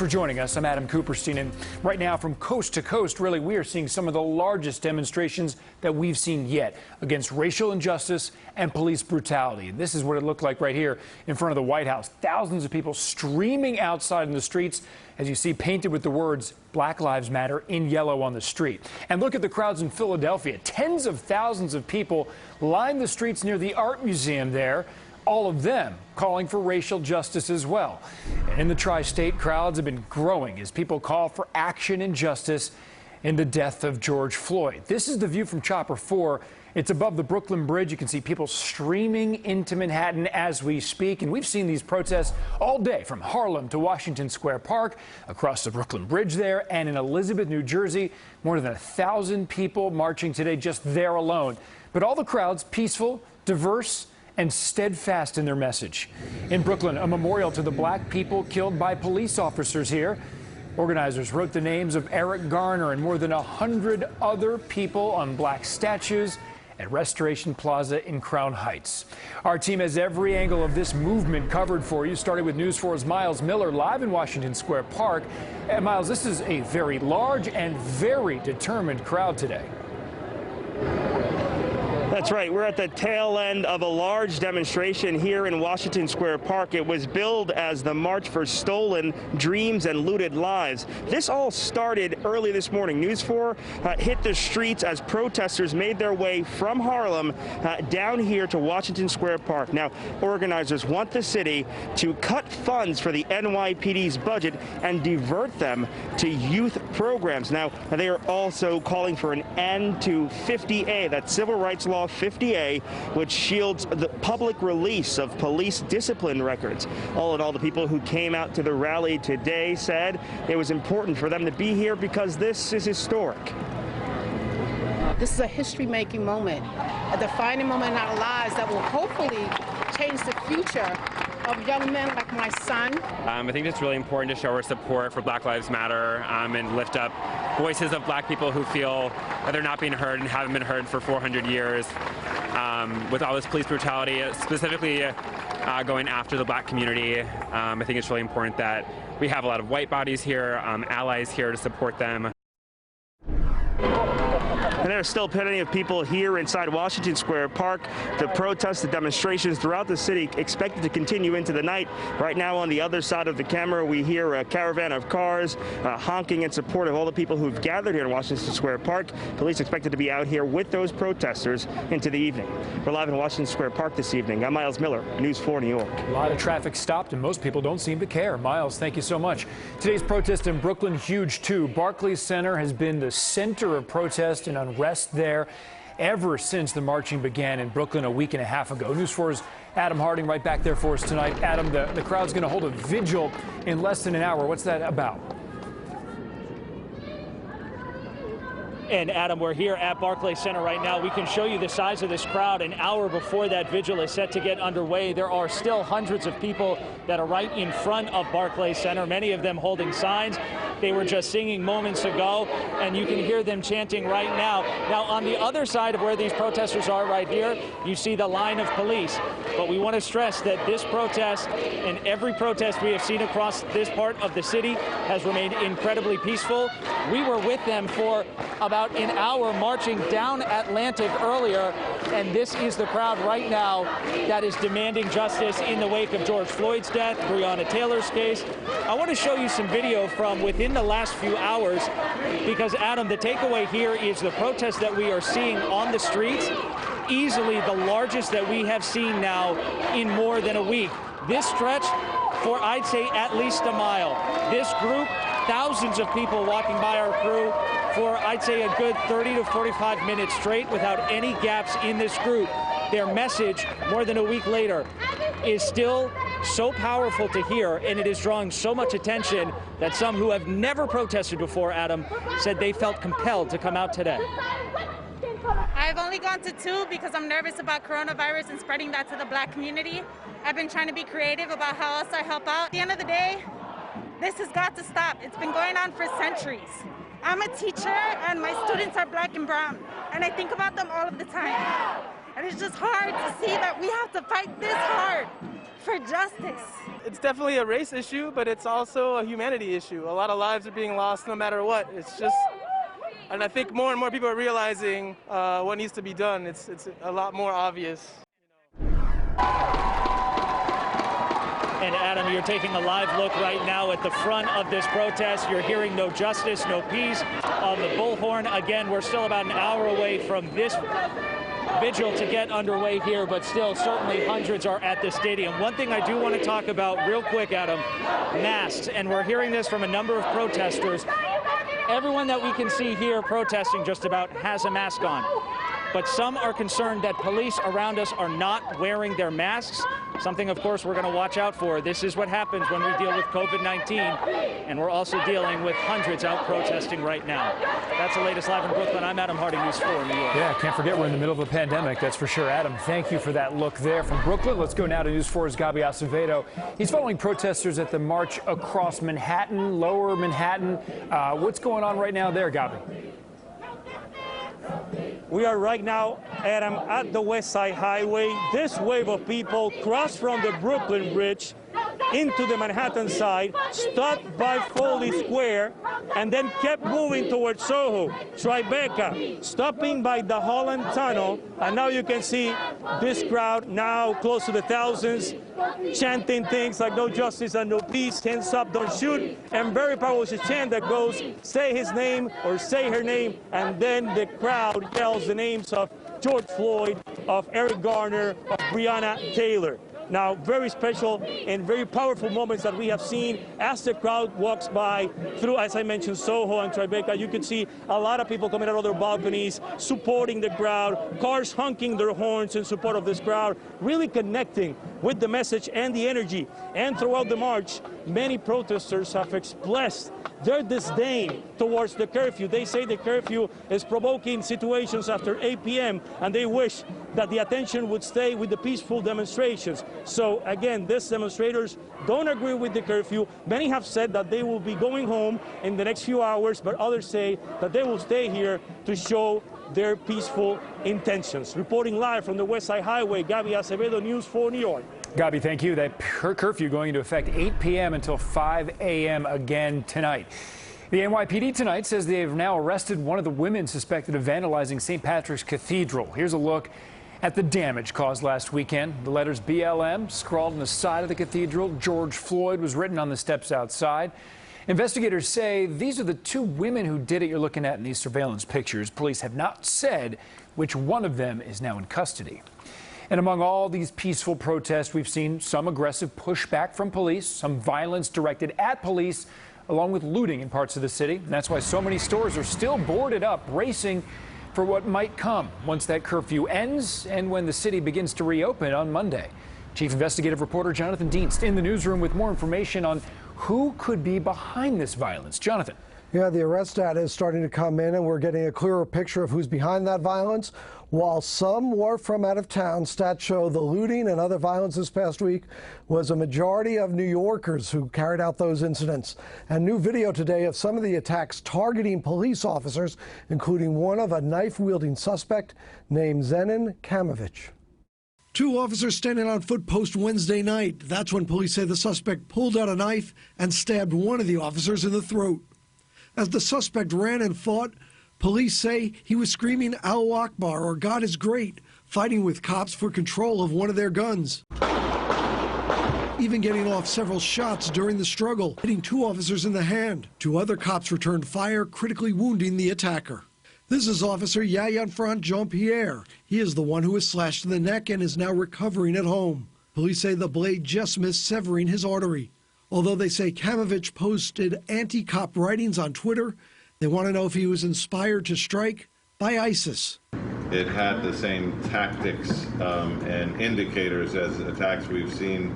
for joining us. I'm Adam Cooperstein, and right now from coast to coast, really, we are seeing some of the largest demonstrations that we've seen yet against racial injustice and police brutality. And this is what it looked like right here in front of the White House. Thousands of people streaming outside in the streets, as you see painted with the words Black Lives Matter in yellow on the street. And look at the crowds in Philadelphia. Tens of thousands of people lined the streets near the art museum there, all of them calling for racial justice as well. And in the tri-state, crowds have been growing as people call for action and justice in the death of George Floyd. This is the view from Chopper 4. It's above the Brooklyn Bridge. You can see people streaming into Manhattan as we speak. And we've seen these protests all day from Harlem to Washington Square Park, across the Brooklyn Bridge there, and in Elizabeth, New Jersey. More than 1,000 people marching today just there alone. But all the crowds peaceful, diverse, and steadfast in their message. In Brooklyn, a memorial to the black people killed by police officers here. Organizers wrote the names of Eric Garner and more than 100 other people on black statues at Restoration Plaza in Crown Heights. Our team has every angle of this movement covered for you, starting with News 4's Miles Miller live in Washington Square Park. And Miles, this is a very large and very determined crowd today. That's right. We're at the tail end of a large demonstration here in Washington Square Park. It was billed as the March for Stolen Dreams and Looted Lives. This all started early this morning. News 4 hit the streets as protesters made their way from Harlem down here to Washington Square Park. Now, organizers want the city to cut funds for the NYPD's budget and divert them to youth programs. Now, they are also calling for an end to 50A, that's Civil Rights Law 50A, which shields the public release of police discipline records. All in all, the people who came out to the rally today said it was important for them to be here because this is historic. This is a history-making moment, a defining moment in our lives that will hopefully change the future of young men like my son. I think it's really important to show our support for Black Lives Matter and lift up voices of black people who feel that they're not being heard and haven't been heard for 400 years. With all this police brutality, specifically going after the black community, I think it's really important that we have a lot of white bodies here, allies here to support them. And there are still plenty of people here inside Washington Square Park. The protests, the demonstrations throughout the city expected to continue into the night. Right now on the other side of the camera, we hear a caravan of cars honking in support of all the people who've gathered here in Washington Square Park. Police expected to be out here with those protesters into the evening. We're live in Washington Square Park this evening. I'm Miles Miller, News 4 New York. A lot of traffic stopped and most people don't seem to care. Miles, thank you so much. Today's protest in Brooklyn, huge too. Barclays Center has been the center of protest and unrest there ever since the marching began in Brooklyn a week and a half ago. News 4's Adam Harding right back there for us tonight. Adam, the crowd's going to hold a vigil in less than an hour. What's that about? And Adam, we're here at Barclays Center right now. We can show you the size of this crowd an hour before that vigil is set to get underway. There are still hundreds of people that are right in front of Barclays Center, many of them holding signs. They were just singing moments ago, and you can hear them chanting right now. Now, on the other side of where these protesters are right here, you see the line of police. But we want to stress that this protest and every protest we have seen across this part of the city has remained incredibly peaceful. We were with them for about an hour marching down Atlantic earlier, and this is the crowd right now that is demanding justice in the wake of George Floyd's death, Breonna Taylor's case. I want to show you some video from within the last few hours because, Adam, the takeaway here is the protest that we are seeing on the streets, easily the largest that we have seen now in more than a week. This stretch for, I'd say, at least a mile. This group, thousands of people walking by our crew for, I'd say, a good 30 to 45 minutes straight without any gaps in this group. Their message, more than a week later, is still so powerful to hear, and it is drawing so much attention that some who have never protested before, Adam, said they felt compelled to come out today. I've only gone to 2 because I'm nervous about coronavirus and spreading that to the black community. I've been trying to be creative about how else I help out. At the end of the day, this has got to stop. It's been going on for centuries. I'm a teacher and my students are black and brown, and I think about them all of the time. And it's just hard to see that we have to fight this hard for justice. It's definitely a race issue, but it's also a humanity issue. A lot of lives are being lost no matter what. It's just, and I think more and more people are realizing what needs to be done. It's a lot more obvious. And Adam, you're taking a live look right now at the front of this protest. You're hearing no justice, no peace on the bullhorn. Again, we're still about an hour away from this vigil to get underway here, but still, certainly hundreds are at the stadium. One thing I do want to talk about real quick, Adam, masks. And we're hearing this from a number of protesters. Everyone that we can see here protesting just about has a mask on. But some are concerned that police around us are not wearing their masks, something, of course, we're going to watch out for. This is what happens when we deal with COVID-19, and we're also dealing with hundreds out protesting right now. That's the latest live in Brooklyn. I'm Adam Harding, News 4 New York. Yeah, can't forget we're in the middle of a pandemic, that's for sure. Adam, thank you for that look there from Brooklyn. Let's go now to News 4's GABY ACEVEDO. He's following protesters at the march across Manhattan, lower Manhattan. What's going on right now there, GABY? We are right now, Adam, at the West Side Highway. This wave of people crossed from the Brooklyn Bridge into the Manhattan side, stopped by Foley Square, and then kept moving towards Soho, Tribeca, stopping by the Holland Tunnel. And now you can see this crowd now close to the thousands, chanting things like no justice and no peace, hands up, don't shoot, and very powerful chant that goes, say his name or say her name, and then the crowd yells the names of George Floyd, of Eric Garner, of Breonna Taylor. Now, very special and very powerful moments that we have seen as the crowd walks by through, as I mentioned, Soho and Tribeca. You could see a lot of people coming out of their balconies, supporting the crowd, cars honking their horns in support of this crowd, really connecting with the message and the energy. And throughout the march, many protesters have expressed their disdain towards the curfew. They say the curfew is provoking situations after 8 p.m., and they wish that the attention would stay with the peaceful demonstrations. So again, these demonstrators don't agree with the curfew. Many have said that they will be going home in the next few hours, but others say that they will stay here to show their peaceful intentions. Reporting live from the West Side Highway, GABY ACEVEDO, News 4 New York. GABY, thank you. That curfew going into effect 8 p.m. until 5 a.m. again tonight. The NYPD tonight says they have now arrested one of the women suspected of vandalizing St. Patrick's Cathedral. Here's a look at the damage caused last weekend. The letters BLM scrawled on the side of the cathedral. George Floyd was written on the steps outside. Investigators say these are the two women who did it you're looking at in these surveillance pictures. Police have not said which one of them is now in custody. And among all these peaceful protests, we've seen some aggressive pushback from police, some violence directed at police, along with looting in parts of the city. And that's why so many stores are still boarded up, racing for what might come once that curfew ends and when the city begins to reopen on Monday. Chief Investigative Reporter Jonathan Dienst in the newsroom with more information on who could be behind this violence. Jonathan. Yeah, the arrest data is starting to come in, and we're getting a clearer picture of who's behind that violence. While some were from out of town, stats show the looting and other violence this past week was a majority of New Yorkers who carried out those incidents. And new video today of some of the attacks targeting police officers, including one of a knife-wielding suspect named Zenon Kamovich. Two officers standing on foot post Wednesday night. That's when police say the suspect pulled out a knife and stabbed one of the officers in the throat. As the suspect ran and fought, police say he was screaming Allahu Akbar, or God is great, fighting with cops for control of one of their guns. Even getting off several shots during the struggle, hitting two officers in the hand. Two other cops returned fire, critically wounding the attacker. This is Officer Yayanfront Jean-Pierre. He is the one who was slashed in the neck and is now recovering at home. Police say the blade just missed severing his artery. Although they say Kamovich posted anti-cop writings on Twitter, they want to know if he was inspired to strike by ISIS. It had the same tactics and indicators as attacks we've seen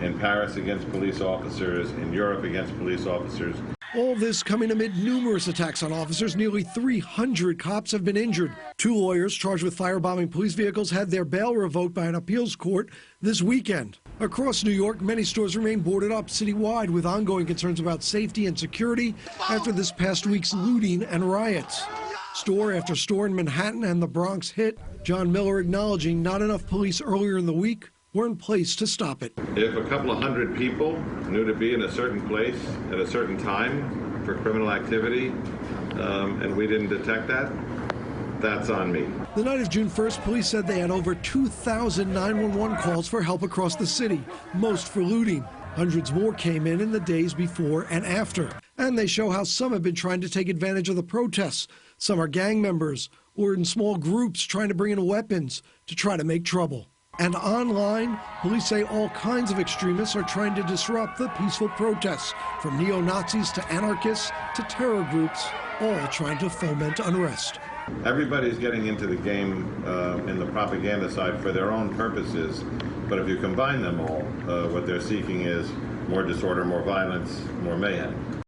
in Paris against police officers, in Europe against police officers. All this coming amid numerous attacks on officers. Nearly 300 cops have been injured. Two lawyers charged with firebombing police vehicles had their bail revoked by an appeals court this weekend. Across New York, many stores remain boarded up citywide with ongoing concerns about safety and security after this past week's looting and riots. Store after store in Manhattan and the Bronx hit. John Miller acknowledging not enough police earlier in the week, were in place to stop it. If a couple of hundred people knew to be in a certain place at a certain time for criminal activity, and we didn't detect that, that's on me. The night of June 1st, police said they had over 2,000 911 calls for help across the city, most for looting. Hundreds more came in the days before and after. And they show how some have been trying to take advantage of the protests. Some are gang members or in small groups trying to bring in weapons to try to make trouble. And online, police say all kinds of extremists are trying to disrupt the peaceful protests, from neo-Nazis to anarchists to terror groups, all trying to foment unrest. Everybody's getting into the game in the propaganda side for their own purposes, but if you combine them all, what they're seeking is more disorder, more violence, more mayhem.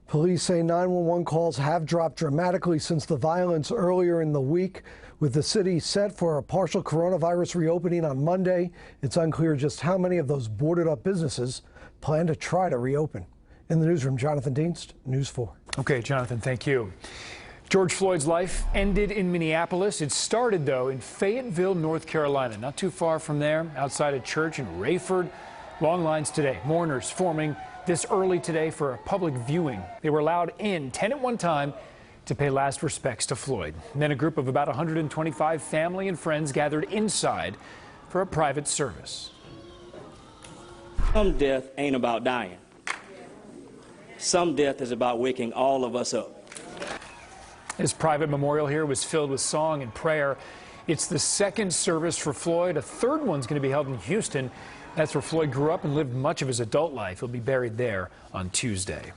Police say 911 calls have dropped dramatically since the violence earlier in the week. With the city set for a partial coronavirus reopening on Monday, it's unclear just how many of those boarded up businesses plan to try to reopen. In the newsroom, Jonathan Dienst, News 4. Okay, Jonathan, thank you. George Floyd's life ended in Minneapolis. It started, though, in Fayetteville, North Carolina, not too far from there, outside a church in Rayford. Long lines today. Mourners forming this early today for a public viewing. They were allowed in 10 at one time to pay last respects to Floyd. And then a group of about 125 family and friends gathered inside for a private service. Some death ain't about dying. Some death is about waking all of us up. His private memorial here was filled with song and prayer. It's the second service for Floyd. A third one's going to be held in Houston. That's where Floyd grew up and lived much of his adult life. He'll be buried there on Tuesday.